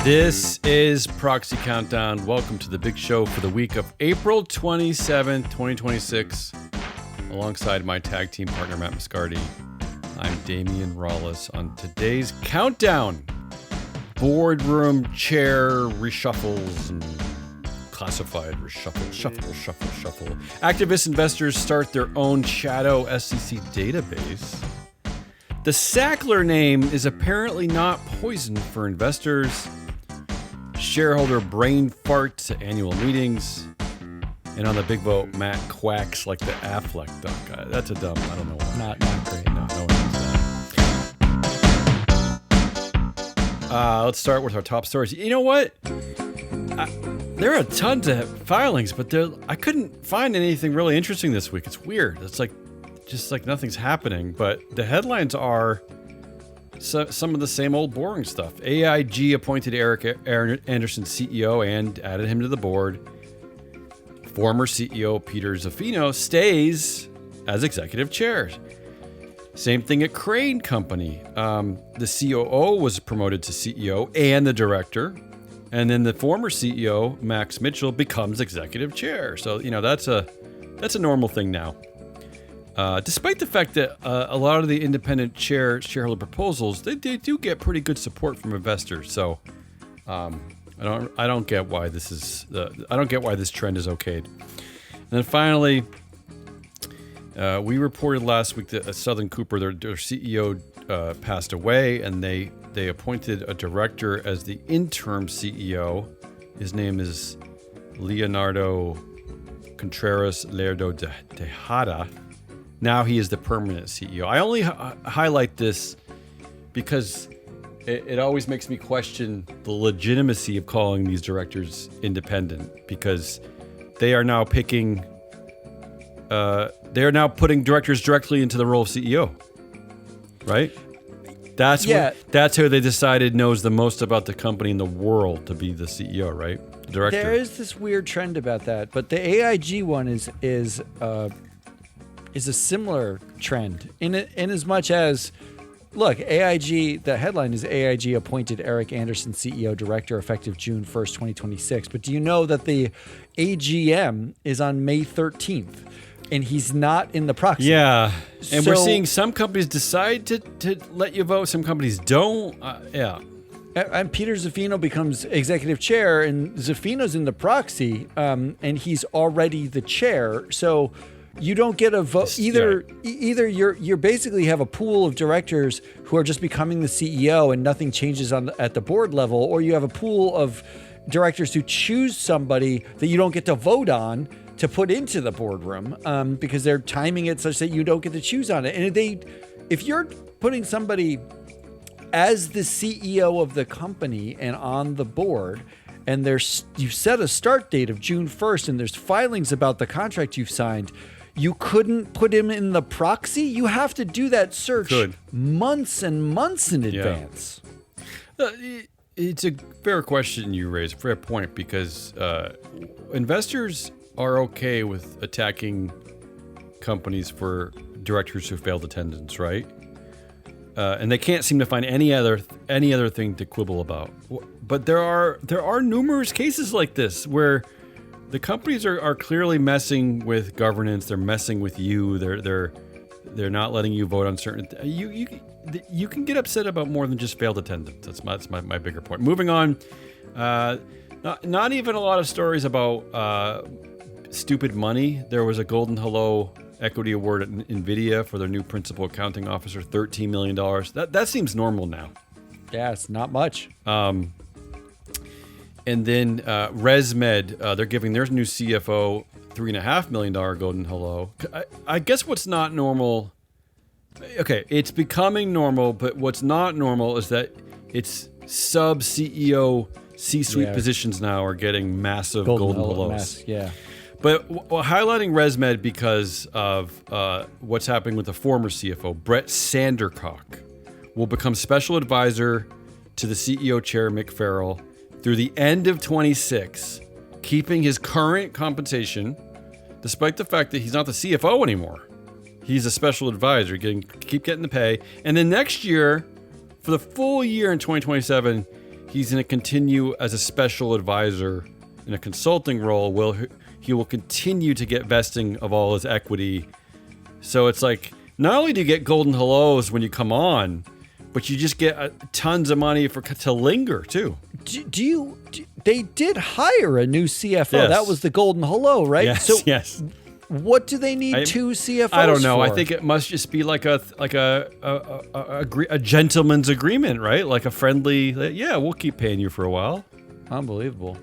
This is Proxy Countdown. Welcome to the big show for the week of April 27th, 2026. Alongside my tag team partner, Matt Moscardi, I'm Damian Rawlis. On today's countdown, boardroom chair reshuffles and classified shuffle. Activist investors start their own shadow SEC database. The Sackler name is apparently not poison for investors. Shareholder brain farts at annual meetings. And on the big vote, Matt quacks like the Aflac duck. That's a dumb, I don't know why. Not great. No one knows that. Let's start with our top stories. You know what? There are tons of filings, but I couldn't find anything really interesting this week. It's weird. It's just like nothing's happening. But the headlines are some of the same old boring stuff. AIG appointed Eric Andersen CEO and added him to the board. Former CEO Peter Zaffino stays as executive chair. Same thing at Crane Company. The COO was promoted to CEO and the director. And then the former CEO, Max Mitchell, becomes executive chair. So, that's a normal thing now. Despite the fact that a lot of the independent shareholder proposals, they do get pretty good support from investors. So, I don't get why this is. I don't get why this trend is okayed. And then finally, we reported last week that Southern Cooper, their CEO, passed away, and they appointed a director as the interim CEO. His name is Leonardo Contreras Lerdo Tejada. Now he is the permanent CEO. I only highlight this because it always makes me question the legitimacy of calling these directors independent, because they are now putting directors directly into the role of CEO, right? That's who they decided knows the most about the company in the world to be the CEO, right? The director. There is this weird trend about that, but the AIG one is a similar trend in as much as, look, AIG, the headline is AIG appointed Eric Andersen CEO director effective June 1st, 2026. But do you know that the AGM is on May 13th and he's not in the proxy? Yeah. And we're seeing some companies decide to let you vote. Some companies don't. Yeah. And Peter Zaffino becomes executive chair, and Zaffino's in the proxy, and he's already the chair. So you don't get a vote. Either you're basically have a pool of directors who are just becoming the CEO and nothing changes at the board level, or you have a pool of directors who choose somebody that you don't get to vote on to put into the boardroom because they're timing it such that you don't get to choose on it. And if you're putting somebody as the CEO of the company and on the board, and you set a start date of June 1st, and there's filings about the contract you've signed, you couldn't put him in the proxy. You have to do that search months and months in advance. It's a fair question you raise, fair point, because investors are okay with attacking companies for directors who failed attendance, right? And they can't seem to find any other thing to quibble about. But there are numerous cases like this where the companies are clearly messing with governance. They're messing with you. They're not letting you vote on certain. You can get upset about more than just failed attendance. That's my bigger point. Moving on. Not even a lot of stories about stupid money. There was a Golden Hello Equity Award at NVIDIA for their new principal accounting officer, $13 million. That seems normal now. Yeah, it's not much. And then RESMED, they're giving their new CFO $3.5 million Golden Hello. I guess what's not normal, okay, it's becoming normal, but what's not normal is that it's sub-CEO C-suite positions now are getting massive Golden Hellos. But highlighting RESMED because of what's happening with the former CFO, Brett Sandercock, will become special advisor to the CEO chair, Mick Farrell, through the end of 26, keeping his current compensation, despite the fact that he's not the CFO anymore. He's a special advisor, keep getting the pay. And then next year, for the full year in 2027, he's going to continue as a special advisor in a consulting role. He will continue to get vesting of all his equity. So it's like, not only do you get golden hellos when you come on, but you just get tons of money to linger too. They did hire a new CFO. Yes. That was the golden hello, right? Yes, so yes. What do they need two CFOs I don't know. for? I think it must just be like a gentleman's agreement, right? Like a friendly, we'll keep paying you for a while. Unbelievable.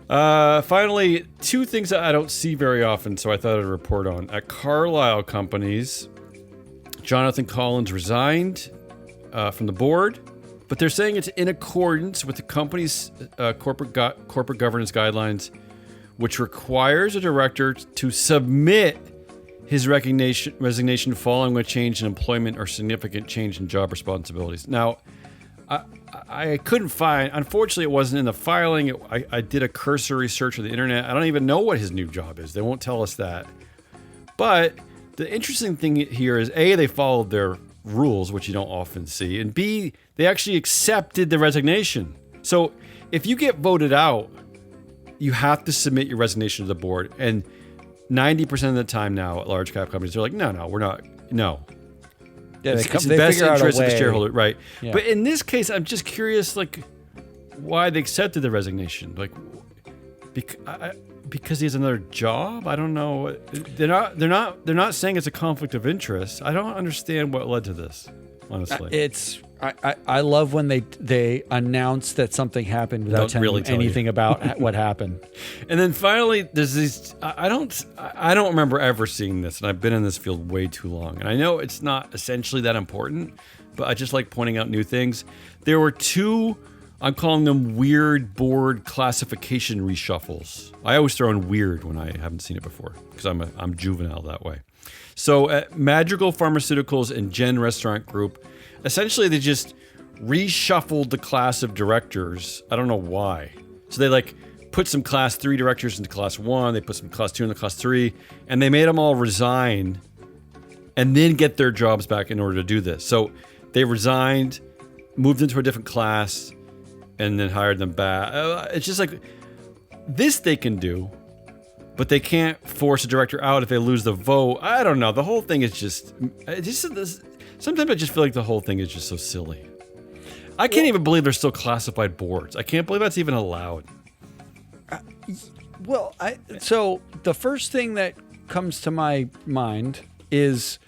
Finally, two things that I don't see very often, so I thought I'd report on. At Carlyle Companies, Jonathan Collins resigned from the board, but they're saying it's in accordance with the company's corporate governance guidelines, which requires a director to submit his resignation following a change in employment or significant change in job responsibilities. Now, I couldn't find, unfortunately, it wasn't in the filing. I did a cursory search on the internet. I don't even know what his new job is. They won't tell us that. But the interesting thing here is, A, they followed their rules, which you don't often see, and B, they actually accepted the resignation. So if you get voted out, you have to submit your resignation to the board. And 90% of the time now at large cap companies, they're like, no, we're not, no. Yeah, It's they best figure out a interest of the way. shareholder, right? Yeah. But in this case, I'm just curious, like, why they accepted the resignation. Like, because he has another job. I don't know. They're not saying it's a conflict of interest. I don't understand what led to this, honestly. I love when they announce that something happened without telling really you tell anything about what happened. And then finally, there's these. I don't remember ever seeing this, and I've been in this field way too long. And I know it's not essentially that important, but I just like pointing out new things. There were two, I'm calling them weird board classification reshuffles. I always throw in weird when I haven't seen it before because I'm juvenile that way. So at Madrigal Pharmaceuticals and Gen Restaurant Group, essentially they just reshuffled the class of directors. I don't know why. So they like put some class 3 directors into class 1, they put some class 2 into class 3, and they made them all resign and then get their jobs back in order to do this. So they resigned, moved into a different class, and then hired them back. It's just like, this they can do, but they can't force a director out if they lose the vote. I don't know. The whole thing is sometimes I just feel like the whole thing is just so silly. I can't even believe there's still classified boards. I can't believe that's even allowed. So the first thing that comes to my mind is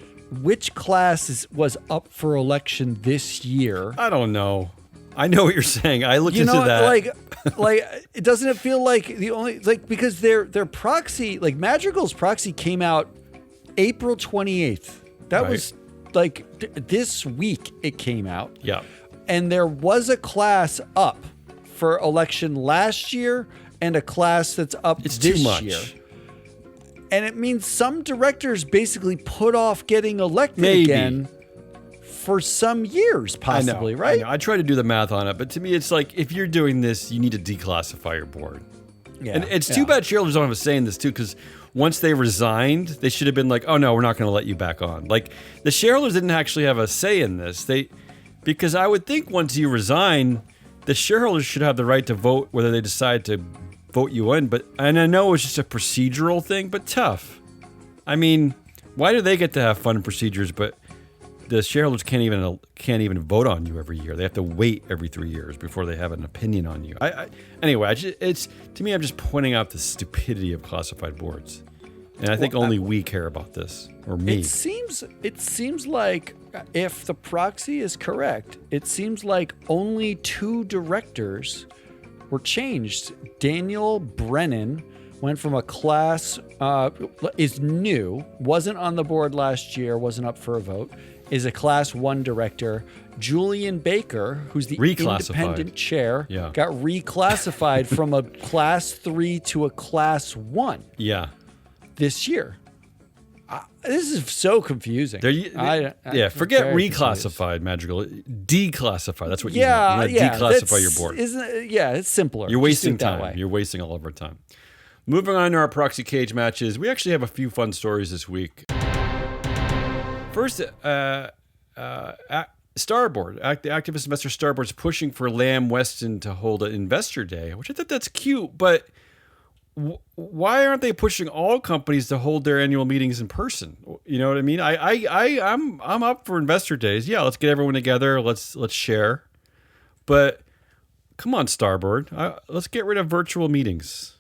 which class was up for election this year? I don't know. I know what you're saying. I looked into that. Like, doesn't it feel like the only, like, because their proxy, like Madrigal's proxy came out April 28th. That was like this week it came out. Yeah. And there was a class up for election last year and a class that's up It's this too much. year. And it means some directors basically put off getting elected again for some years, possibly, right? I know. I try to do the math on it, but to me, it's like, if you're doing this, you need to declassify your board. Yeah, And it's too bad shareholders don't have a say in this, too, because once they resigned, they should have been like, oh, no, we're not going to let you back on. Like, the shareholders didn't actually have a say in this. Because I would think once you resign, the shareholders should have the right to vote whether they decide to vote you in. And I know it's just a procedural thing, but tough. I mean, why do they get to have fun procedures, but the shareholders can't even vote on you every year? They have to wait every 3 years before they have an opinion on you. Anyway, to me, I'm just pointing out the stupidity of classified boards, and I think only we care about this, or me. It seems like, if the proxy is correct, it seems like only 2 directors were changed. Daniel Brennan went from a class, is new, wasn't on the board last year, wasn't up for a vote, is a class 1 director. Julian Baker, who's the independent chair, got reclassified from a class 3 to a class 1 this year. This is so confusing. Forget reclassified, Madrigal. Declassified. That's what you want. You want to declassify your board. It's simpler. You're wasting time. You're wasting all of our time. Moving on to our proxy cage matches, we actually have a few fun stories this week. First, Starboard, the activist investor Starboard's pushing for Lamb Weston to hold an investor day, which I thought that's cute, but why aren't they pushing all companies to hold their annual meetings in person? You know what I mean? I'm up for investor days. Yeah, let's get everyone together. Let's share. But come on, Starboard, let's get rid of virtual meetings.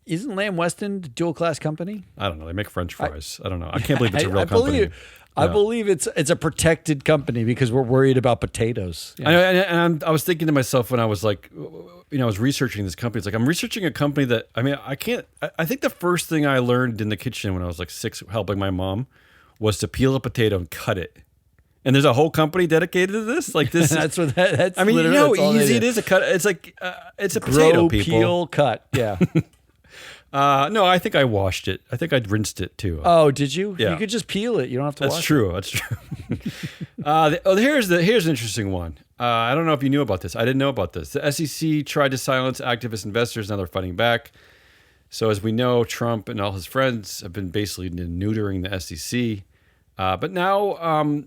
Isn't Lamb Weston a dual class company? I don't know. They make French fries. I don't know. I can't believe it's a real company. I believe it's a protected company because we're worried about potatoes. Yeah. I know, and I was thinking to myself when I was like, I was researching this company. It's like I'm researching a company that I think the first thing I learned in the kitchen when I was like 6, helping my mom, was to peel a potato and cut it. And there's a whole company dedicated to this. Like this, that's what that's. I mean, you know how easy it is to cut. It's like it's a potato, people. Peel, cut. Yeah. No, I think I washed it. I think I rinsed it too. Oh, did you? Yeah. You could just peel it. You don't have to wash it. That's true. Here's an interesting one. I don't know if you knew about this. I didn't know about this. The SEC tried to silence activist investors. Now they're fighting back. So as we know, Trump and all his friends have been basically neutering the SEC. But now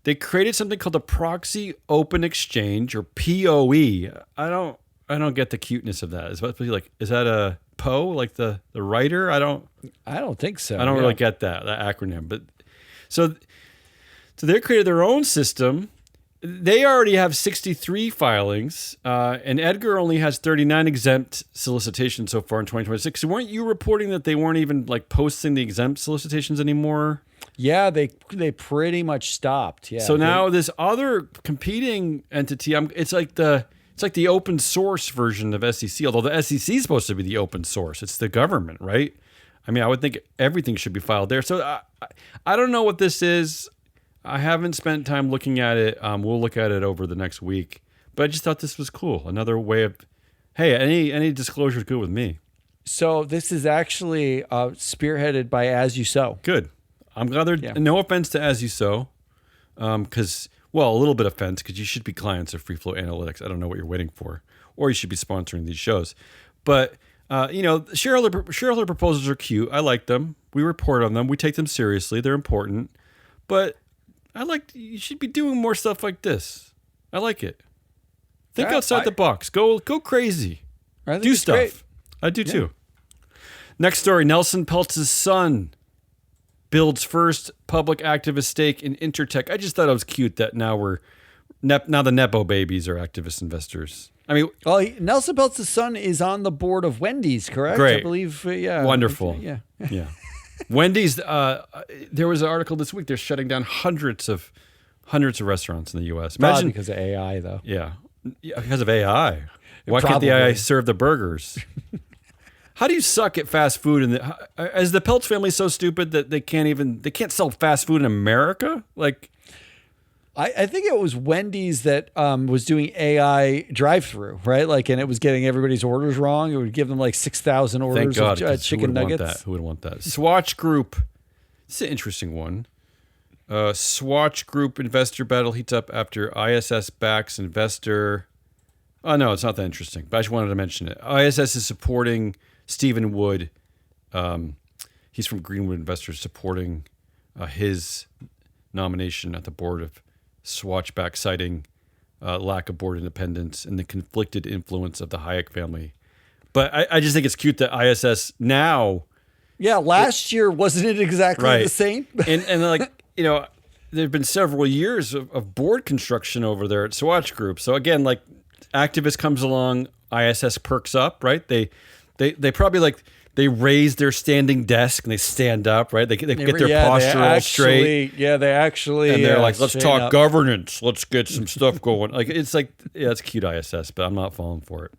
they created something called the Proxy Open Exchange, or POE. I don't get the cuteness of that. Is that a Poe, like the writer? I don't think so. I don't really get that acronym. But so they created their own system. They already have 63 filings, and Edgar only has 39 exempt solicitations so far in 2026. So weren't you reporting that they weren't even like posting the exempt solicitations anymore? Yeah, they pretty much stopped. Yeah. So now this other competing entity, it's like the open source version of SEC, although the SEC is supposed to be the open source. It's the government, right? I mean, I would think everything should be filed there. So I don't know what this is. I haven't spent time looking at it. We'll look at it over the next week. But I just thought this was cool. Another way of, hey, any disclosure is good with me. So this is actually spearheaded by As You Sow. Good. I'm glad no offense to As You Sow, because... Well, a little bit of offense, because you should be clients of Free Flow Analytics. I don't know what you're waiting for. Or you should be sponsoring these shows. But, shareholder proposals are cute. I like them. We report on them. We take them seriously. They're important. But you should be doing more stuff like this. I like it. Think outside the box. Go crazy. Do stuff. Great. I do too. Next story, Nelson Peltz's son builds first public activist stake in Intertech. I just thought it was cute that now the Nepo babies are activist investors. I mean, Nelson Peltz's son is on the board of Wendy's, correct? Great. I believe, Wonderful. Yeah. Wendy's, there was an article this week, they're shutting down hundreds of restaurants in the U.S. Imagine because of AI, though. Yeah, because of AI. Why can't the AI serve the burgers? How do you suck at fast food? Is the Peltz family so stupid that they can't sell fast food in America? Like, I think it was Wendy's that was doing AI drive-through, right? Like, and it was getting everybody's orders wrong. It would give them like 6,000 orders of chicken nuggets. Who would want that? Swatch Group. It's an interesting one. Swatch Group investor battle heats up after ISS backs investor. Oh no, it's not that interesting. But I just wanted to mention it. ISS is supporting Stephen Wood. He's from Greenwood Investors, supporting his nomination at the board of Swatchback, citing lack of board independence and the conflicted influence of the Hayek family. But I just think it's cute that ISS now. Yeah, last year wasn't it exactly the same? and like there have been several years of board construction over there at Swatch Group. So again, like activist comes along, ISS perks up, right? They probably they raise their standing desk and they stand up, right? They get their posture all straight. Yeah, they actually. And they're like, let's talk governance. Let's get some stuff going. It's cute ISS, but I'm not falling for it.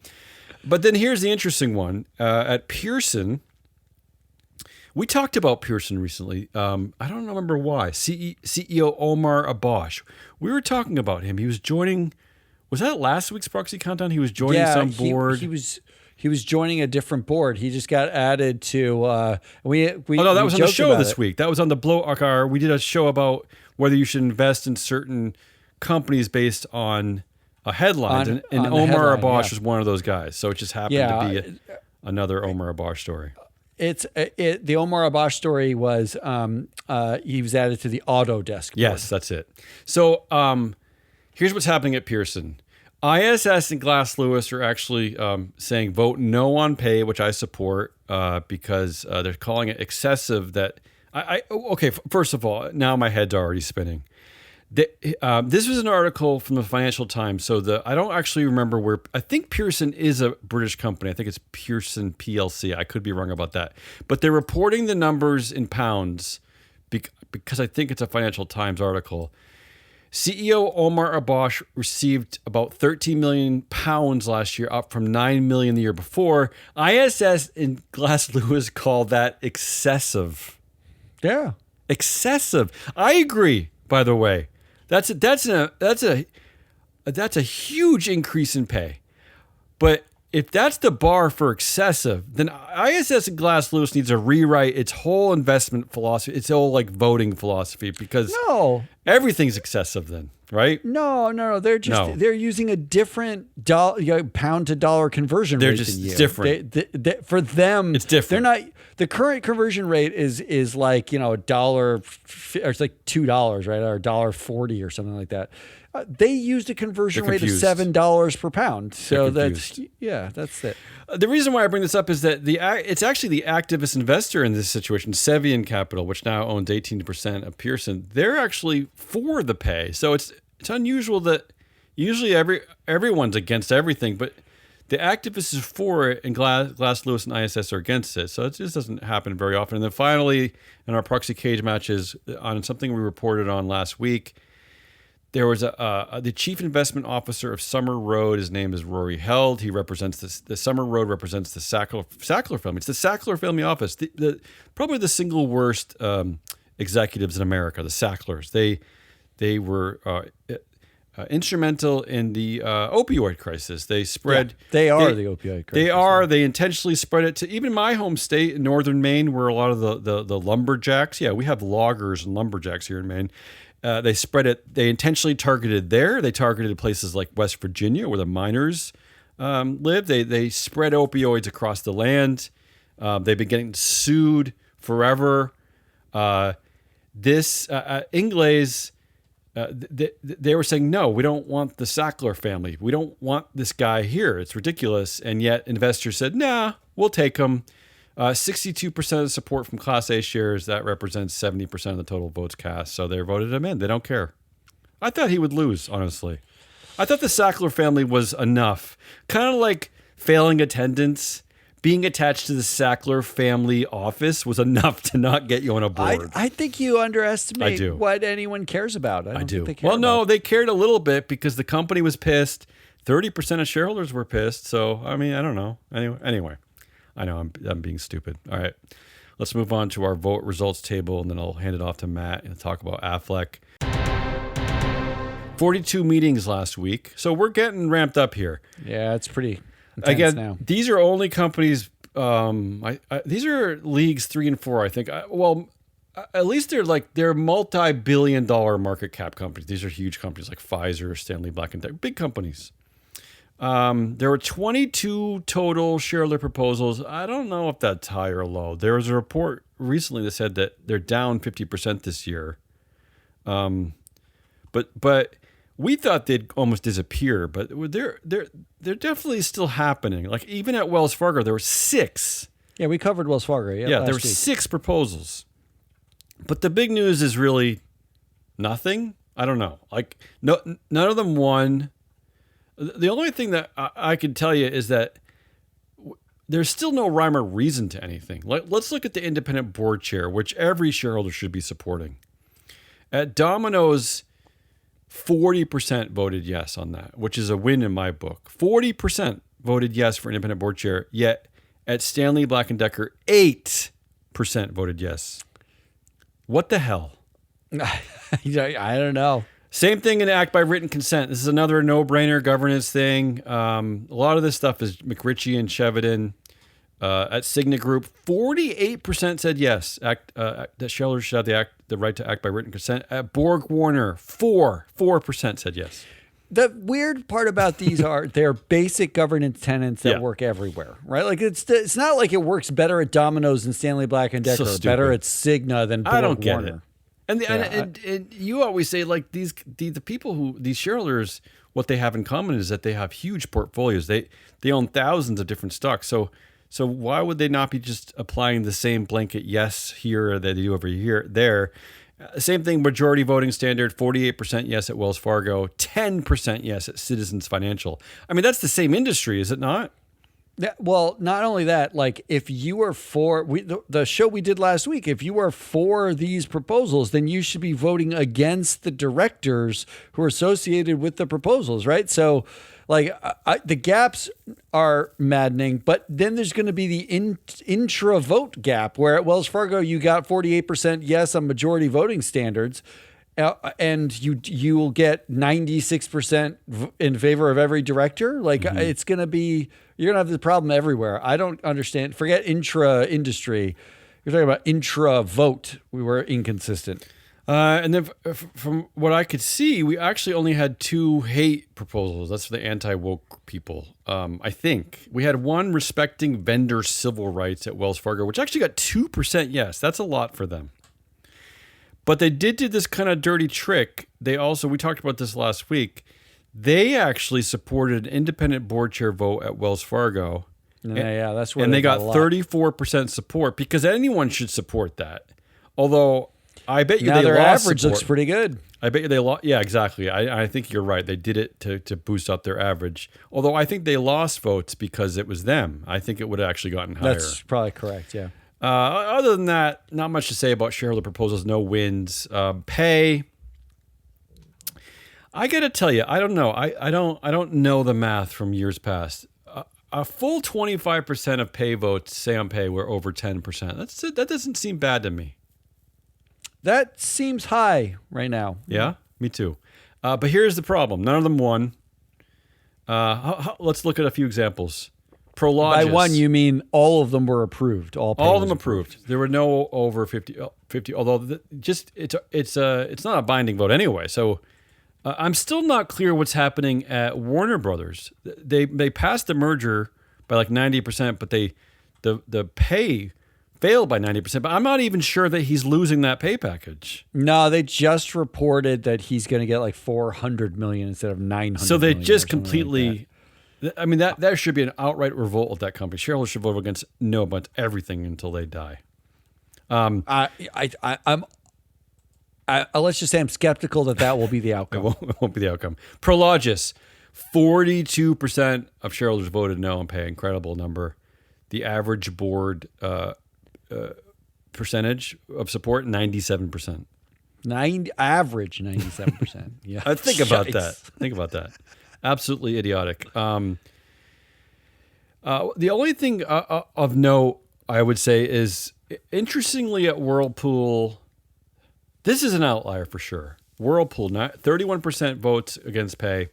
But then here's the interesting one. At Pearson, we talked about Pearson recently. I don't remember why. CEO Omar Abash. We were talking about him. He was joining. Was that last week's Proxy Countdown? He was joining some board. He was joining a different board. He just got added to. That was on the show this week. That was on the Blow. We did a show about whether you should invest in certain companies based on a headline, and Omar Abash was one of those guys. So it just happened to be another Omar Abash story. The Omar Abash story was he was added to the Autodesk board. Yes, that's it. So here's what's happening at Pearson. ISS and Glass Lewis are actually saying vote no on pay, which I support because they're calling it excessive. That okay. First of all, now my head's already spinning. This was an article from the Financial Times. So I don't actually remember where. I think Pearson is a British company. I think it's Pearson PLC. I could be wrong about that. But they're reporting the numbers in pounds because I think it's a Financial Times article. CEO Omar Abash received about 13 million pounds last year, up from 9 million the year before. ISS and Glass Lewis call that excessive. Yeah, excessive. I agree. By the way, that's a huge increase in pay. But if that's the bar for excessive, then ISS and Glass Lewis needs to rewrite its whole investment philosophy, its whole voting philosophy, because everything's excessive then, right? No. They're using a different pound to dollar conversion rate than you. It's different. For them, it's different. They're not. The current conversion rate is like $1, or it's like $2, right, or $1.40 or something like that. They used a conversion rate of $7 per pound. So that's it. The reason why I bring this up is that it's actually the activist investor in this situation, Sevian Capital, which now owns 18% of Pearson. They're actually for the pay. So it's unusual that usually everyone's against everything, but the activist is for it, and Glass Lewis and ISS are against it. So it just doesn't happen very often. And then finally, in our proxy cage matches, on something we reported on last week, there was the chief investment officer of Summer Road. His name is Rory Held. He represents the Summer Road represents the Sackler family. It's the Sackler family office. Probably the single worst executives in America. The Sacklers. They were instrumental in the opioid crisis. They spread. Yeah, they are the opioid crisis. They are. They intentionally spread it to even my home state in northern Maine, where a lot of the lumberjacks. Yeah, we have loggers and lumberjacks here in Maine. They spread it. They intentionally targeted there. They targeted places like West Virginia, where the miners live. They spread opioids across the land. They've been getting sued forever. Ingles, they were saying, no, we don't want the Sackler family. We don't want this guy here. It's ridiculous. And yet investors said, nah, we'll take him. 62% of support from Class A shares. That represents 70% of the total votes cast. So they voted him in. They don't care. I thought he would lose, honestly. I thought the Sackler family was enough. Kind of like failing attendance. Being attached to the Sackler family office was enough to not get you on a board. I think you underestimate what anyone cares about. I do. They cared a little bit because the company was pissed. 30% of shareholders were pissed. So, I mean, I don't know. Anyway. I know I'm being stupid. All right, let's move on to our vote results table, and then I'll hand it off to Matt and talk about Aflac. 42 meetings last week, so we're getting ramped up here. Yeah, it's pretty intense now. These are only companies. These are leagues 3 and 4. I think. At least they're multi-billion-dollar market cap companies. These are huge companies like Pfizer, Stanley Black & Decker, big companies. There were 22 total shareholder proposals. I don't know if that's high or low. There was a report recently that said that they're down 50% this year. But we thought they'd almost disappear. But they're definitely still happening. Like even at Wells Fargo, there were 6. Yeah, we covered Wells Fargo. Yeah, there were 6 proposals. But the big news is really nothing. I don't know. None of them won. The only thing that I can tell you is that there's still no rhyme or reason to anything. Let's look at the independent board chair, which every shareholder should be supporting. At Domino's, 40% voted yes on that, which is a win in my book. 40% voted yes for independent board chair, yet at Stanley Black & Decker, 8% voted yes. What the hell? I don't know. Same thing in act by written consent. This is another no-brainer governance thing. A lot of this stuff is McRitchie and Shevden. At Cigna Group, 48% said yes. That shareholders should have the right to act by written consent. At Borg Warner, 4% said yes. The weird part about these are they're basic governance tenets that work everywhere, right? Like it's not like it works better at Domino's than Stanley Black and Decker, or better at Cigna than Borg I don't get Warner. it. And you always say like the people who these shareholders, what they have in common is that they have huge portfolios. They own thousands of different stocks. So why would they not be just applying the same blanket yes here that they do over here there? Same thing, majority voting standard, 48% yes at Wells Fargo, 10% yes at Citizens Financial. I mean, that's the same industry, is it not? Yeah, well, not only that, like if you are for the show we did last week, if you are for these proposals, then you should be voting against the directors who are associated with the proposals, right? So like the gaps are maddening, but then there's going to be the intra vote gap where at Wells Fargo, you got 48% yes on majority voting standards. And you will get 96% in favor of every director. Like it's going to be, you're going to have the problem everywhere. I don't understand. Forget intra industry. You're talking about intra vote. We were inconsistent. And then from what I could see, we actually only had 2 hate proposals. That's for the anti-woke people. I think we had one respecting vendor civil rights at Wells Fargo, which actually got 2% yes. That's a lot for them. But they did do this kind of dirty trick. We talked about this last week. They actually supported an independent board chair vote at Wells Fargo. Yeah, that's where they got 34% support because anyone should support that. Although I bet you their average looks pretty good. I bet you they lost. Yeah, exactly. I think you're right. They did it to boost up their average. Although I think they lost votes because it was them. I think it would have actually gotten higher. That's probably correct. Yeah. Other than that, not much to say about shareholder proposals. No wins. Pay. I got to tell you, I don't know. I don't know the math from years past. A full 25% of pay votes, say on pay, were over 10%. That doesn't seem bad to me. That seems high right now. Yeah, me too. But here's the problem. None of them won. Let's look at a few examples. Prologis. By one, you mean all of them were approved. All of them approved. There were no over 50. Although it's not a binding vote anyway. So I'm still not clear what's happening at Warner Brothers. They passed the merger by like 90%, but the pay failed by 90%. But I'm not even sure that he's losing that pay package. No, they just reported that he's going to get like $400 million instead of $900. So they just completely. I mean, that should be an outright revolt of that company. Shareholders should vote against everything until they die. Let's just say I'm skeptical that will be the outcome. It won't be the outcome. Prologis, 42% of shareholders voted no on pay. Incredible number. The average board percentage of support, 97%. Average 97%. Yeah. Think about that. Think about that. Absolutely idiotic. The only thing of note, I would say, is interestingly at Whirlpool, this is an outlier for sure. Whirlpool, 31% votes against pay.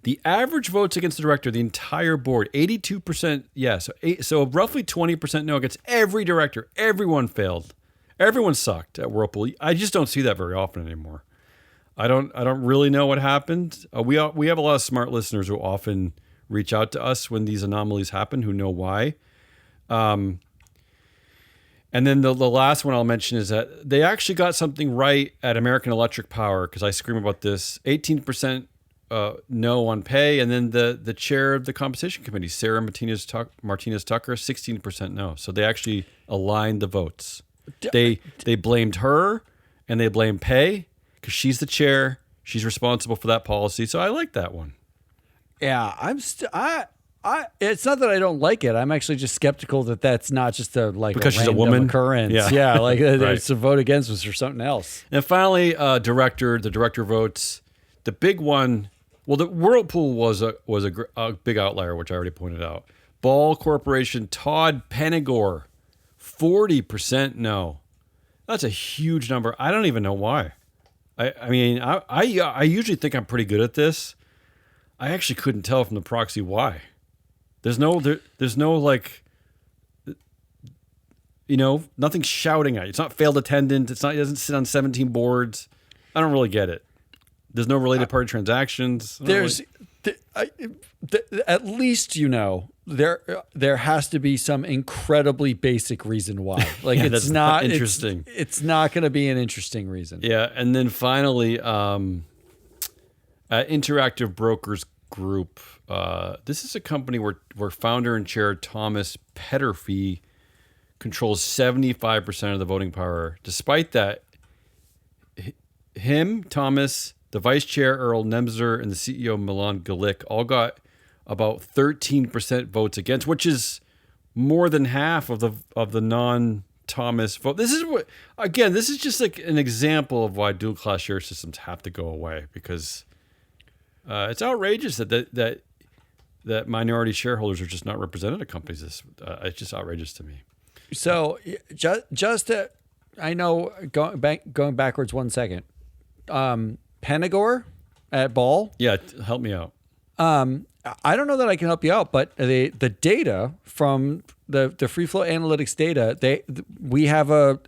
The average votes against the director, the entire board, 82% yes. So roughly 20% no against every director. Everyone failed. Everyone sucked at Whirlpool. I just don't see that very often anymore. I don't really know what happened. We have a lot of smart listeners who often reach out to us when these anomalies happen, who know why. And then the last one I'll mention is that they actually got something right at American Electric Power, because I scream about this. 18% no on pay, and then the chair of the compensation committee, Sarah Martinez Tucker, 16% no. So they actually aligned the votes. They blamed her and they blamed pay, because she's the chair. She's responsible for that policy. So I like that one. Yeah, it's not that I don't like it. I'm actually just skeptical that that's not just because she's a woman occurrence. Yeah, like there's a vote against us or something else. And finally, the director votes. The big one, well, the Whirlpool was a big outlier, which I already pointed out. Ball Corporation, Todd Penegor, 40% no. That's a huge number. I don't even know why. I mean, I usually think I'm pretty good at this. I actually couldn't tell from the proxy why. There's no like, nothing shouting at you. It's not failed attendant. It doesn't sit on 17 boards. I don't really get it. There's no related party transactions. There's at least there has to be some incredibly basic reason why. Like Yeah, it's that's not interesting. It's not going to be an interesting reason. Yeah, and then finally, Interactive Brokers Group. This is a company where founder and chair Thomas Petterfee controls 75% of the voting power. Despite that, Thomas, the vice chair Earl Nemser, and the CEO Milan Galik all got about 13% votes against, which is more than half of the non-Thomas vote. This is just like an example of why dual class share systems have to go away, because it's outrageous that minority shareholders are just not represented at companies. It's just outrageous to me. So I know going backwards 1 second. Penagor at Ball. Yeah, help me out. I don't know that I can help you out, but the data from the free flow analytics data, we have a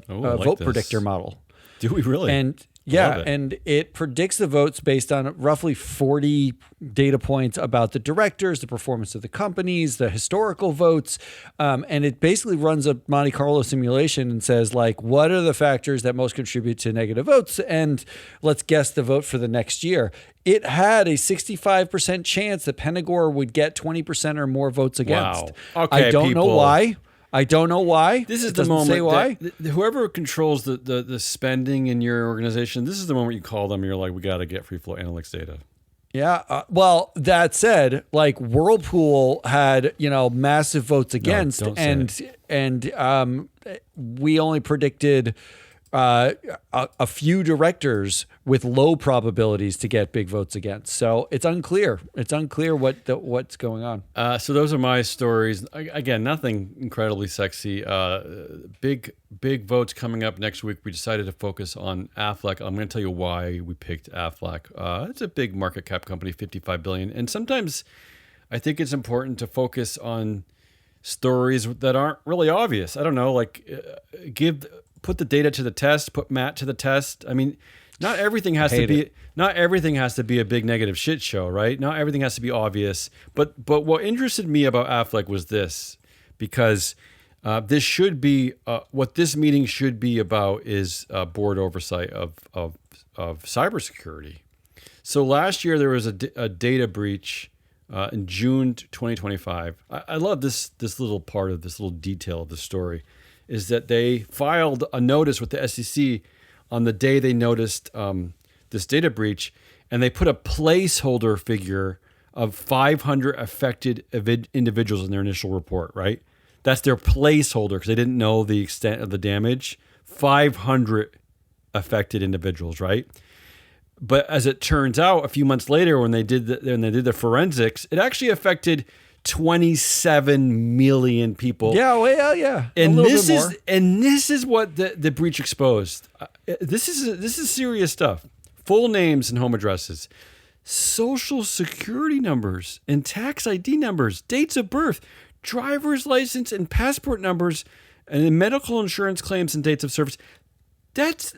vote predictor model. Do we really? And yeah, and it predicts the votes based on roughly 40 data points about the directors, the performance of the companies, the historical votes. And it basically runs a Monte Carlo simulation and says, like, what are the factors that most contribute to negative votes? And let's guess the vote for the next year. It had a 65% chance that Penagor would get 20% or more votes against. Wow. Okay, I don't know why. This is it the moment say why. Whoever controls the spending in your organization, this is the moment you call them and you're like, we got to get free flow analytics data. Yeah. Well, that said, like Whirlpool had, massive votes against, and we only predicted a few directors with low probabilities to get big votes against. So it's unclear. It's unclear what's going on. So those are my stories. Again, nothing incredibly sexy. Big votes coming up next week. We decided to focus on Aflac. I'm going to tell you why we picked Aflac. It's a big market cap company, $55 billion. And sometimes I think it's important to focus on stories that aren't really obvious. I don't know, put the data to the test, put Matt to the test. I mean, not everything has to be a big negative shit show, right? Not everything has to be obvious. But what interested me about Aflac was this, because this should be what this meeting should be about is board oversight of cybersecurity. So last year there was a data breach in June 2025. I love this little part of this little detail of the story. Is that they filed a notice with the SEC on the day they noticed this data breach, and they put a placeholder figure of 500 affected individuals in their initial report, right? That's their placeholder because they didn't know the extent of the damage. 500 affected individuals, right? But as it turns out, a few months later, when they did the forensics, it actually affected 27 million people. Yeah, well, yeah. And this is what the breach exposed. This is serious stuff. Full names and home addresses, social security numbers and tax ID numbers, dates of birth, driver's license and passport numbers, and then medical insurance claims and dates of service. That's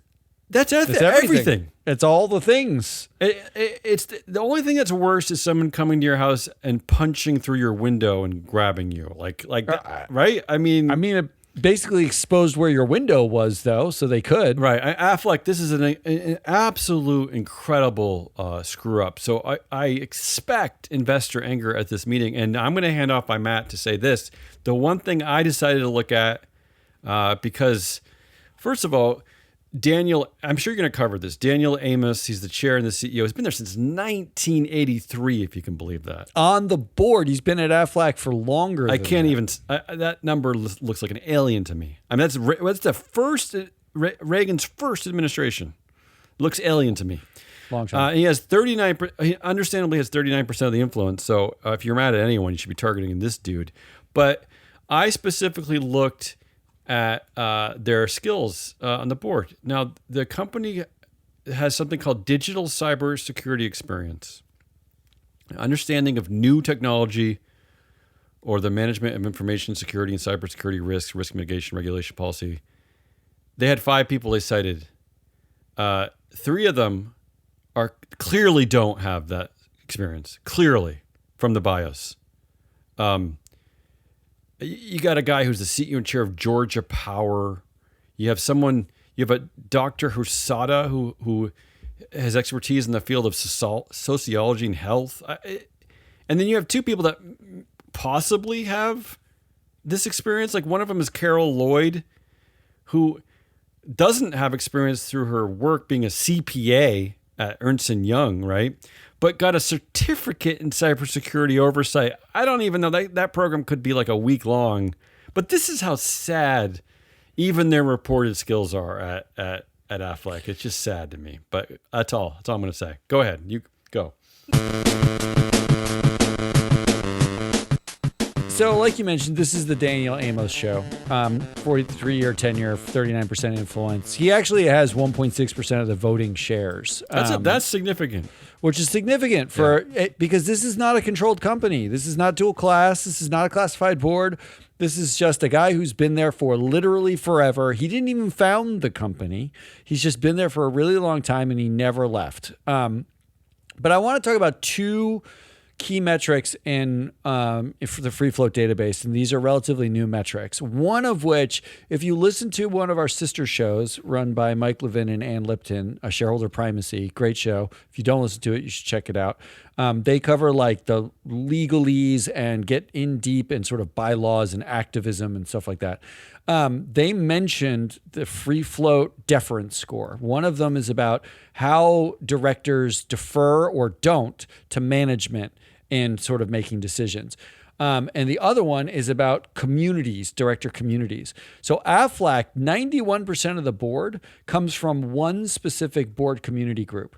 everything. It's all the things. It's the only thing that's worse is someone coming to your house and punching through your window and grabbing you, like that, right? I mean, it basically exposed where your window was, though, so they could. Right. Aflac, this is an absolute incredible screw up. So I expect investor anger at this meeting, and I'm going to hand off by Matt to say this. The one thing I decided to look at, because first of all, Daniel, I'm sure you're going to cover this. Daniel Amos, he's the chair and the CEO. He's been there since 1983, if you can believe that. On the board, he's been at Aflac for longer. That number looks like an alien to me. I mean, that's the first Reagan's first administration. Looks alien to me. Long time. He has 39. He understandably has 39% of the influence. So if you're mad at anyone, you should be targeting this dude. But I specifically looked at their skills on the board. Now, the company has something called digital cybersecurity experience, understanding of new technology, or the management of information security and cybersecurity risks, risk mitigation, regulation policy. They had 5 people they cited. 3 of them are clearly don't have that experience, clearly from the bios. You got a guy who's the CEO and chair of Georgia Power. You have a Dr. Husada who has expertise in the field of sociology and health. And then you have two people that possibly have this experience. Like one of them is Carol Lloyd, who doesn't have experience through her work being a CPA at Ernst & Young, right? But got a certificate in cybersecurity oversight. I don't even know that program could be like a week long. But this is how sad even their reported skills are at Aflac. It's just sad to me. But that's all I'm going to say. Go ahead. You go. So, like you mentioned, this is the Daniel Amos show. 43-year tenure, 39% influence. He actually has 1.6% of the voting shares. That's significant. Which is significant because this is not a controlled company. This is not dual class. This is not a classified board. This is just a guy who's been there for literally forever. He didn't even found the company. He's just been there for a really long time, and he never left. But I want to talk about two key metrics in for the free float database, and these are relatively new metrics. One of which, if you listen to one of our sister shows run by Mike Levin and Ann Lipton, a Shareholder Primacy, great show. If you don't listen to it, you should check it out. They cover like the legalese and get in deep in sort of bylaws and activism and stuff like that. They mentioned the free float deference score. One of them is about how directors defer or don't to management in sort of making decisions. And the other one is about communities, director communities. So Aflac, 91% of the board comes from one specific board community group.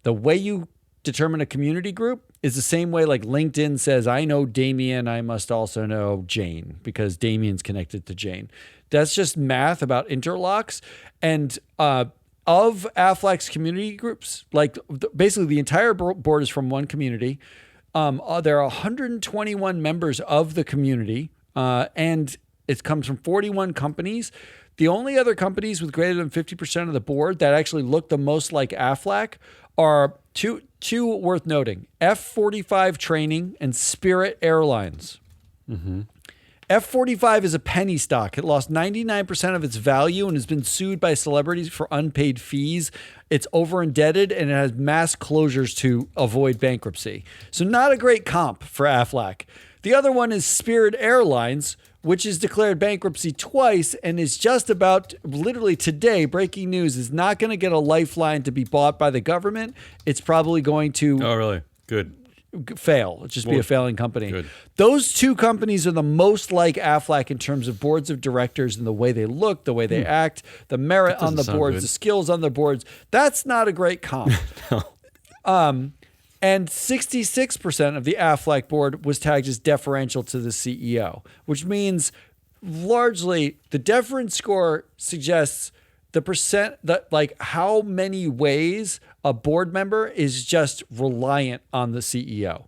The way you determine a community group is the same way like LinkedIn says, I know Damien, I must also know Jane, because Damien's connected to Jane. That's just math about interlocks. And of Aflac's community groups, like basically the entire board is from one community. There are 121 members of the community, and it comes from 41 companies. The only other companies with greater than 50% of the board that actually look the most like Aflac are two worth noting: F-45 Training and Spirit Airlines. Mm-hmm. F-45 is a penny stock. It lost 99% of its value and has been sued by celebrities for unpaid fees. It's over-indebted, and it has mass closures to avoid bankruptcy. So not a great comp for Aflac. The other one is Spirit Airlines, which has declared bankruptcy twice and is just about, literally today, breaking news, is not going to get a lifeline to be bought by the government. It's probably going to... Oh, really? Good. Fail. It'll just be a failing company. Good. Those two companies are the most like Aflac in terms of boards of directors and the way they look, the way they act, the merit on the boards, the skills on the boards. That's not a great comp. No. And 66% of the Aflac board was tagged as deferential to the CEO, which means largely the deference score suggests the percent that like how many ways a board member is just reliant on the CEO.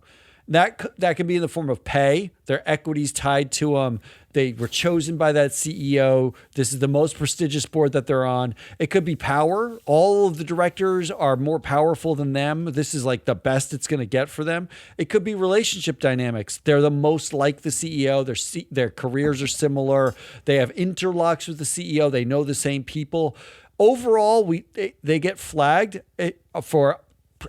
That can be in the form of pay. Their equities tied to them. They were chosen by that CEO. This is the most prestigious board that they're on. It could be power. All of the directors are more powerful than them. This is like the best it's going to get for them. It could be relationship dynamics. They're the most like the CEO. Their careers are similar. They have interlocks with the CEO. They know the same people. Overall, they get flagged for...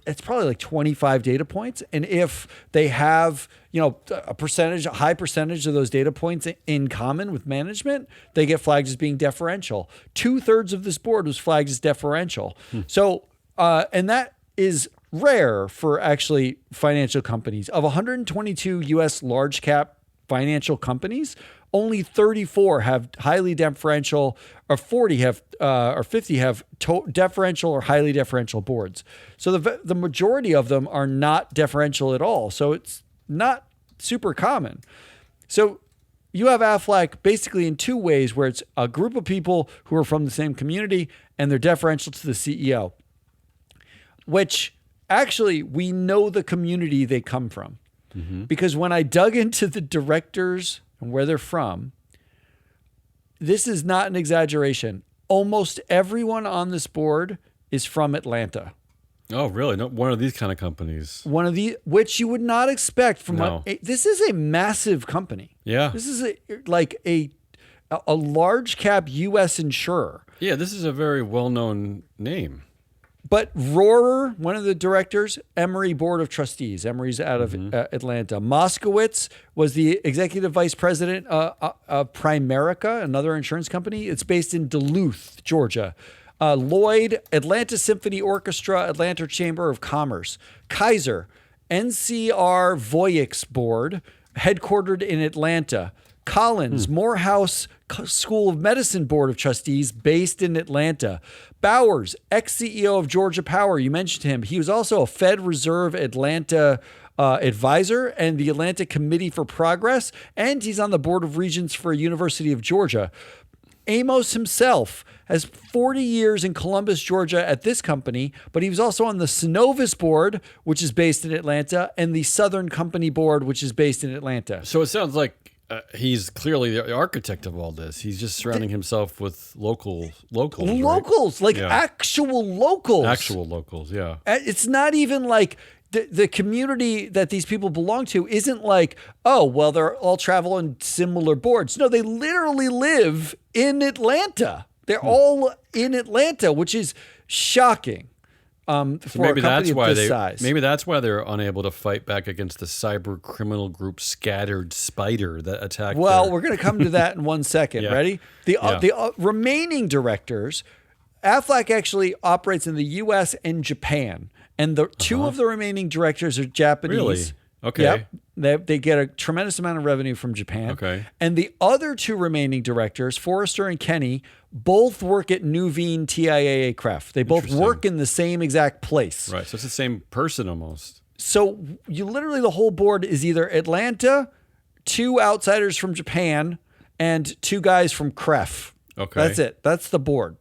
It's probably like 25 data points. And if they have, a high percentage of those data points in common with management, they get flagged as being deferential. 2/3 of this board was flagged as deferential. So, and that is rare for actually financial companies. Of 122 US large cap financial companies, only 34 have highly deferential, or 40 have, or 50 have deferential or highly deferential boards. So the majority of them are not deferential at all. So it's not super common. So you have Aflac basically in two ways, where it's a group of people who are from the same community and they're deferential to the CEO, which actually we know the community they come from. Mm-hmm. Because when I dug into the directors and where they're from, this is not an exaggeration. Almost everyone on this board is from Atlanta. Oh, really? No, one of these kind of companies. Which you would not expect from No. this is a massive company. Yeah. This is a large cap U.S. insurer. Yeah, this is a very well-known name. But Rohrer, one of the directors, Emory Board of Trustees. Emory's out of Atlanta. Moskowitz was the executive vice president of Primerica, another insurance company. It's based in Duluth, Georgia. Lloyd, Atlanta Symphony Orchestra, Atlanta Chamber of Commerce. Kaiser, NCR Voyix Board, headquartered in Atlanta. Collins, Morehouse School of Medicine Board of Trustees, based in Atlanta. Bowers, ex-CEO of Georgia Power, you mentioned him. He was also a Fed Reserve Atlanta advisor and the Atlanta Committee for Progress, and he's on the Board of Regents for University of Georgia. Amos himself has 40 years in Columbus, Georgia at this company, but he was also on the Synovus board, which is based in Atlanta, and the Southern Company board, which is based in Atlanta. So it sounds like he's clearly the architect of all this. He's just surrounding himself with locals, Locals, right? Actual locals. Actual locals, yeah. It's not even like the community that these people belong to isn't like, oh, well, they're all travel on similar boards. No, they literally live in Atlanta. They're all in Atlanta, which is shocking for maybe a company of this size. Maybe that's why they're unable to fight back against the cyber criminal group Scattered Spider that attacked. Well, we're going to come to that in 1 second. Yeah. Ready? The remaining directors, Aflac actually operates in the U.S. and Japan. And the two of the remaining directors are Japanese. Really? Okay. Yep. They get a tremendous amount of revenue from Japan. Okay. And the other two remaining directors, Forrester and Kenny, both work at Nuveen TIAA CREF. They both work in the same exact place. Right. So it's the same person almost. So you literally, the whole board is either Atlanta, two outsiders from Japan, and two guys from CREF. Okay. That's it. That's the board.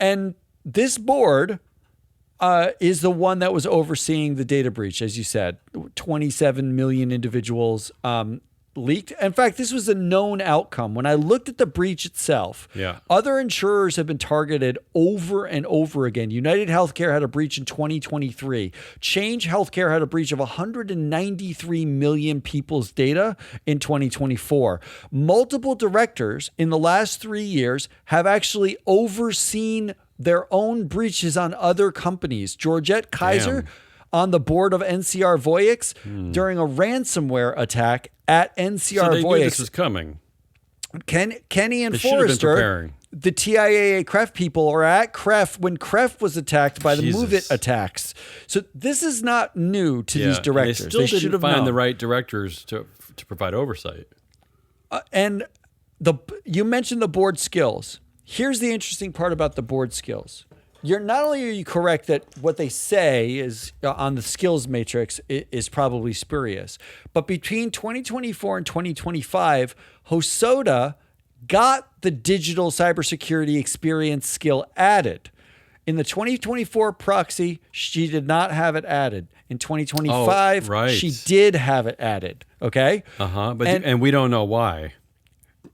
And this board is the one that was overseeing the data breach, as you said. 27 million individuals leaked. In fact, this was a known outcome. When I looked at the breach itself, other insurers have been targeted over and over again. United Healthcare had a breach in 2023. Change Healthcare had a breach of 193 million people's data in 2024. Multiple directors in the last 3 years have actually overseen their own breaches on other companies. Georgette Kaiser on the board of NCR Voyix during a ransomware attack at NCR so they Voyix. knew this was coming. Kenny and They should have been Forrester, preparing. the TIAA CREF people, are at CREF when CREF was attacked by the Jesus. Move It attacks. So this is not new to these directors. And they still should didn't have find known. the right directors to provide oversight. And you mentioned the board skills. Here's the interesting part about the board skills. Not only are you correct that what they say is on the skills matrix is probably spurious, but between 2024 and 2025, Hosoda got the digital cybersecurity experience skill added. In the 2024 proxy, she did not have it added. In 2025, she did have it added. Okay? But and we don't know why.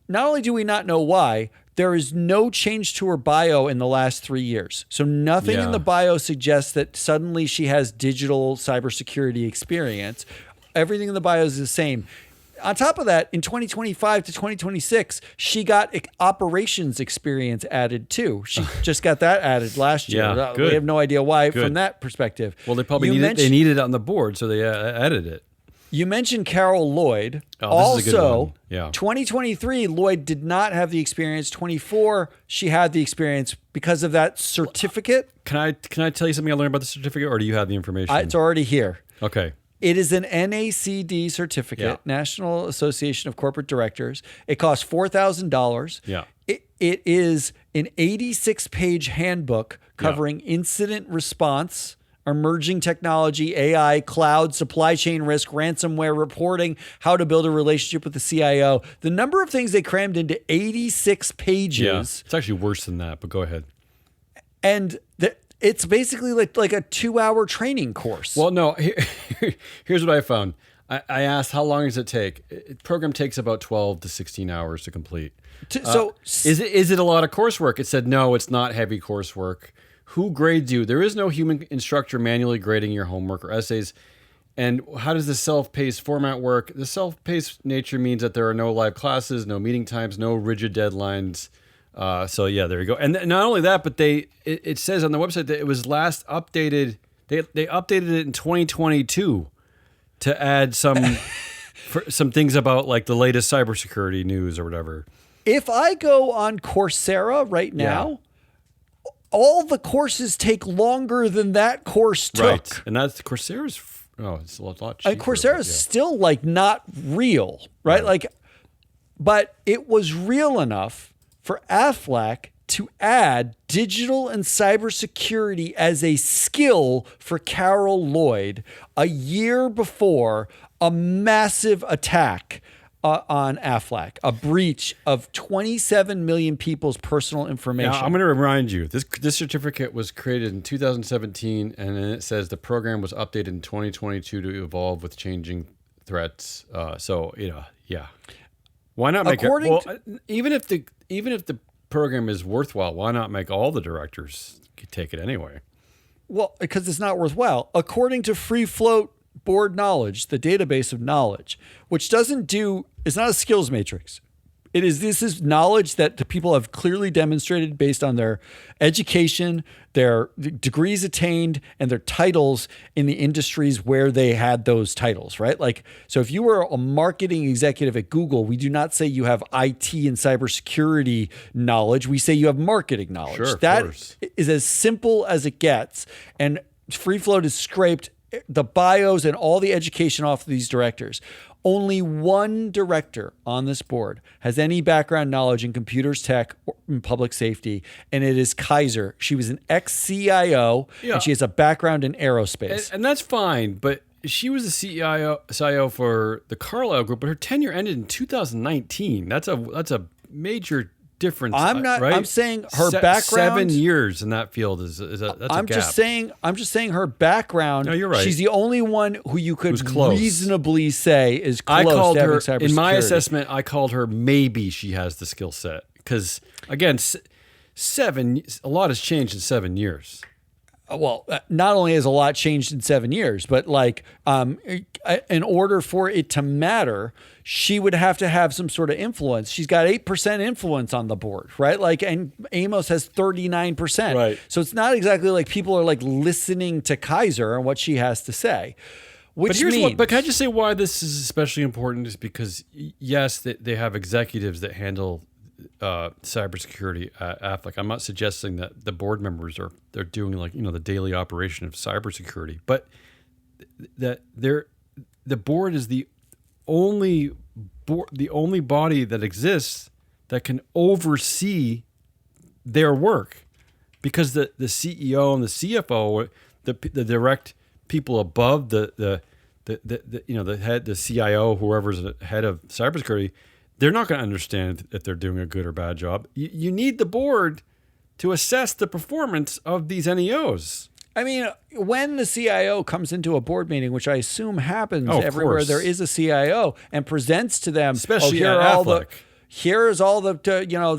Not only do we not know why, there is no change to her bio in the last 3 years. So nothing in the bio suggests that suddenly she has digital cybersecurity experience. Everything in the bio is the same. On top of that, in 2025 to 2026, she got operations experience added too. She just got that added last year. Good. We have no idea why from that perspective. Well, they probably needed it on the board, so they added it. You mentioned Carol Lloyd. This is a good one. Yeah. 2023, Lloyd did not have the experience. 24, she had the experience because of that certificate. Can I tell you something I learned about the certificate, or do you have the information? It's already here. Okay. It is an NACD certificate, National Association of Corporate Directors. It costs $4,000. Yeah. It is an 86-page handbook covering incident response, emerging technology, AI, cloud, supply chain risk, ransomware reporting, how to build a relationship with the CIO. The number of things they crammed into 86 pages. Yeah. It's actually worse than that, but go ahead. And it's basically like a 2-hour training course. Well, no, here's what I found. I asked, how long does it take? The program takes about 12 to 16 hours to complete. So is it a lot of coursework? It said, no, it's not heavy coursework. who grades you? There is no human instructor manually grading your homework or essays. And how does the self-paced format work? The self-paced nature means that there are no live classes, no meeting times, no rigid deadlines. So yeah, there you go. And not only that, but it says on the website that it was last updated. They updated it in 2022 to add some things about like the latest cybersecurity news or whatever. If I go on Coursera right now, all the courses take longer than that course took. Right, and that's Coursera's. Oh, it's a lot cheaper. And Coursera's still like not real, right? Like, but it was real enough for Aflac to add digital and cybersecurity as a skill for Carol Lloyd a year before a massive attack on Aflac, a breach of 27 million people's personal information. Now, I'm going to remind you, this certificate was created in 2017, and then it says the program was updated in 2022 to evolve with changing threats. So, yeah. Why not make even if the program is worthwhile, why not make all the directors take it anyway? Well, because it's not worthwhile. According to Free Float Board Knowledge, the database of knowledge, which it's not a skills matrix. This is knowledge that the people have clearly demonstrated based on their education, their degrees attained, and their titles in the industries where they had those titles, right? Like, so if you were a marketing executive at Google, we do not say you have IT and cybersecurity knowledge. We say you have marketing knowledge. Sure, that is as simple as it gets. And Free Float has scraped the bios and all the education off of these directors. Only one director on this board has any background knowledge in computers, tech, or in public safety, and it is Kaiser. She was an ex-CIO, and she has a background in aerospace. And that's fine, but she was the CIO for the Carlyle Group, but her tenure ended in 2019. That's a major difference. I'm saying her background. 7 years in that field that's a gap. I'm just saying her background. No, you're right. She's the only one who you could reasonably say is close to having cybersecurity. In my assessment, I called her maybe she has the skill set. Because, again, a lot has changed in 7 years. Well, not only has a lot changed in 7 years, but like in order for it to matter, she would have to have some sort of influence. She's got 8% influence on the board, right? Like, and Amos has 39%. Right. So it's not exactly like people are like listening to Kaiser and what she has to say. But can I just say why this is especially important is because, yes, they have executives that handle cybersecurity at Aflac. I'm not suggesting that the board members they're doing like the daily operation of cybersecurity, but that the board is the only body that exists that can oversee their work, because the CEO and the CFO, the direct people above the head, the CIO, whoever's the head of cybersecurity, they're not going to understand if they're doing a good or bad job. You need the board to assess the performance of these NEOs. I mean, when the CIO comes into a board meeting, which I assume happens everywhere there is a CIO, and presents to them, especially at Aflac. Here's all the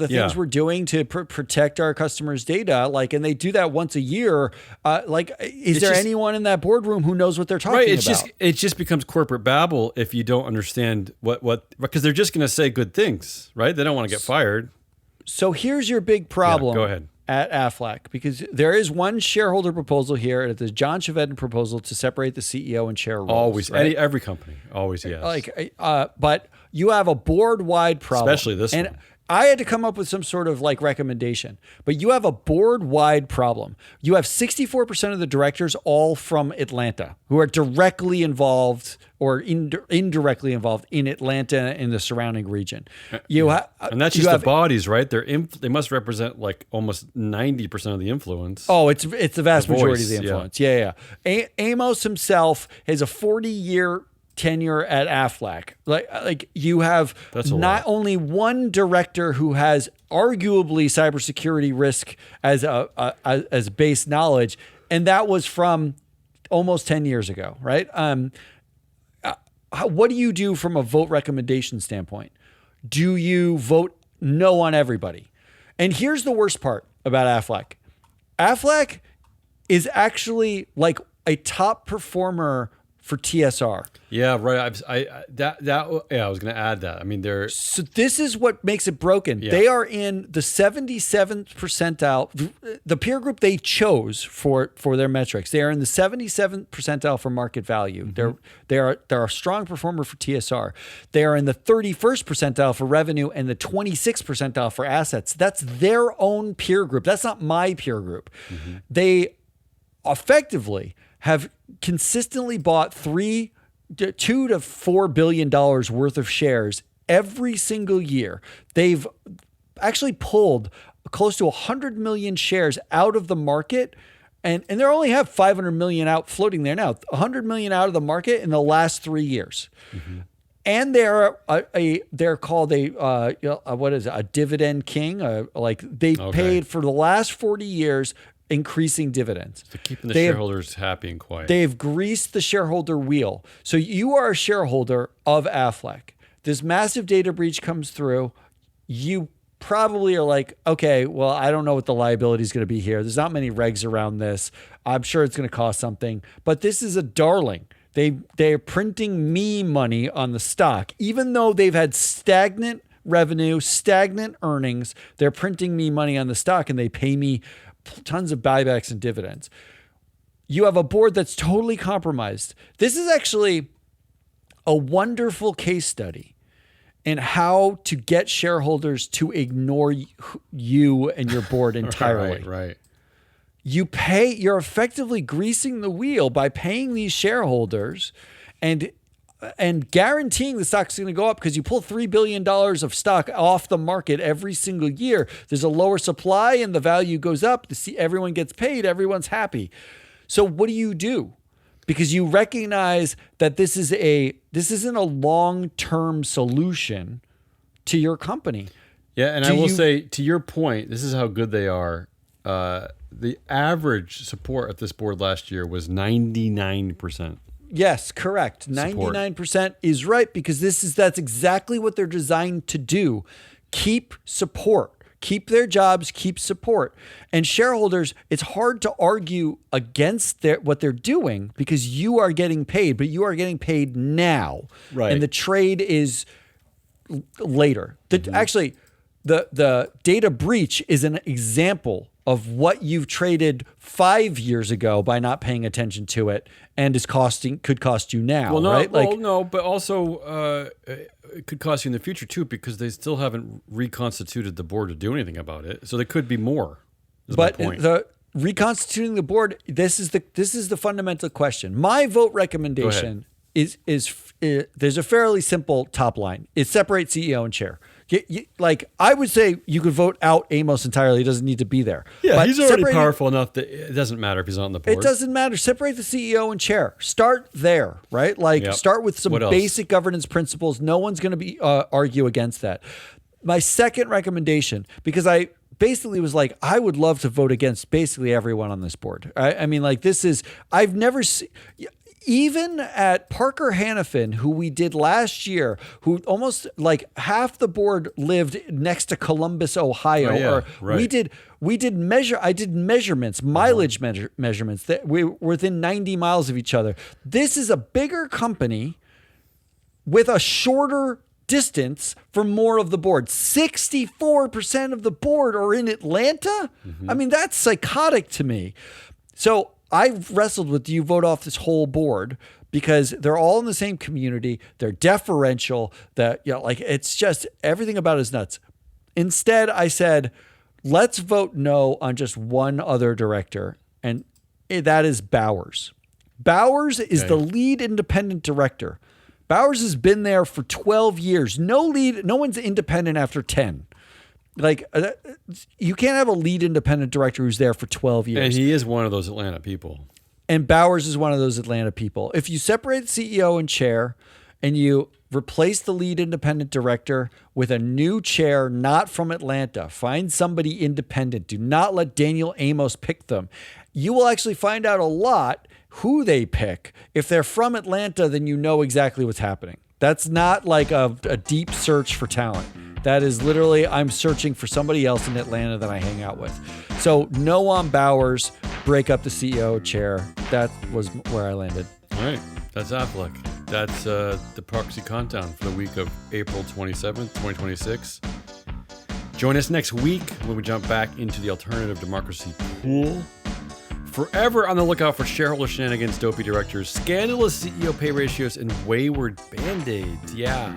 things we're doing to protect our customers' data. Like, and they do that once a year. Is there anyone in that boardroom who knows what they're talking about? It just becomes corporate babble if you don't understand what because they're just going to say good things, right? They don't want to get fired. So here's your big problem. Go ahead. At Aflac, because there is one shareholder proposal here, and it's the John Chevedden proposal to separate the CEO and chair roles. Always, right? Every company always yes. But you have a board-wide problem, especially this one. I had to come up with some sort of like recommendation, but you have a board-wide problem. You have 64% of the directors all from Atlanta who are directly involved or indirectly involved in Atlanta and the surrounding region. And that's just the bodies, right? They must represent like almost 90% of the influence. Oh, it's the vast majority of the influence. Yeah. Amos himself has a 40-year tenure at Aflac. Like you have not only one director who has arguably cybersecurity risk as base knowledge, and that was from almost 10 years ago, right? What do you do from a vote recommendation standpoint? Do you vote no on everybody? And here's the worst part about Aflac. Aflac is actually like a top performer for TSR. Yeah, right. I was going to add that. I mean, So this is what makes it broken. Yeah. They are in the 77th percentile. The peer group they chose for their metrics, they are in the 77th percentile for market value. Mm-hmm. They're a strong performer for TSR. They are in the 31st percentile for revenue and the 26th percentile for assets. That's their own peer group. That's not my peer group. Mm-hmm. They effectively have consistently bought $2 to $4 billion worth of shares every single year. They've actually pulled close to 100 million shares out of the market, and they only have 500 million out floating there now. 100 million out of the market in the last 3 years. Mm-hmm. And they're called a dividend king. Paid for the last 40 years increasing dividends. So keeping the shareholders happy and quiet. They've greased the shareholder wheel. So you are a shareholder of Aflac. This massive data breach comes through. You probably are like, okay, well, I don't know what the liability is going to be here. There's not many regs around this. I'm sure it's going to cost something. But this is a darling. They're printing me money on the stock. Even though they've had stagnant revenue, stagnant earnings, they're printing me money on the stock, and they pay me tons of buybacks and dividends. You have a board that's totally compromised. This is actually a wonderful case study in how to get shareholders to ignore you and your board entirely. Right. You're effectively greasing the wheel by paying these shareholders and guaranteeing the stock's going to go up because you pull $3 billion of stock off the market every single year. There's a lower supply and the value goes up. Everyone gets paid. Everyone's happy. So what do? Because you recognize that this isn't a long-term solution to your company. Yeah, and I will say, to your point, this is how good they are. The average support at this board last year was 99%. Yes, correct. Support. 99% is right, because that's exactly what they're designed to do. Keep support. Keep their jobs, keep support. And shareholders, it's hard to argue against what they're doing because you are getting paid, but you are getting paid now. Right. And the trade is later. Actually, the data breach is an example of what you've traded 5 years ago by not paying attention to it, and could cost you now. Well, no, right? But also it could cost you in the future too, because they still haven't reconstituted the board to do anything about it. So there could be more. But the reconstituting the board, this is the fundamental question. My vote recommendation is there's a fairly simple top line. It separates CEO and chair. I would say you could vote out Amos entirely. He doesn't need to be there. Yeah, but he's already powerful enough that it doesn't matter if he's on the board. It doesn't matter. Separate the CEO and chair. Start there, right? Start with some basic governance principles. No one's going to argue against that. My second recommendation, because I basically was like, I would love to vote against basically everyone on this board. I've never seen... Even at Parker Hannafin, who we did last year, who almost half the board lived next to Columbus, Ohio. I did measurements, mileage measurements that we were within 90 miles of each other. This is a bigger company with a shorter distance from more of the board. 64% of the board are in Atlanta. Mm-hmm. I mean, that's psychotic to me. So I've wrestled with, do you vote off this whole board? Because they're all in the same community. They're deferential. It's just everything about it is nuts. Instead, I said, let's vote no on just one other director, and that is Bowers. Bowers is the lead independent director. Bowers has been there for 12 years. No one's independent after 10. You can't have a lead independent director who's there for 12 years. And he is one of those Atlanta people. And Bowers is one of those Atlanta people. If you separate CEO and chair and you replace the lead independent director with a new chair not from Atlanta, find somebody independent. Do not let Daniel Amos pick them. You will actually find out a lot who they pick. If they're from Atlanta, then you know exactly what's happening. That's not like a deep search for talent. That is literally, I'm searching for somebody else in Atlanta that I hang out with. So no on Bowers, break up the CEO chair. That was where I landed. All right. That's Aflac. That's the proxy countdown for the week of April 27th, 2026. Join us next week when we jump back into the alternative democracy pool. Forever on the lookout for shareholder shenanigans, dopey directors, scandalous CEO pay ratios, and wayward band-aids. Yeah.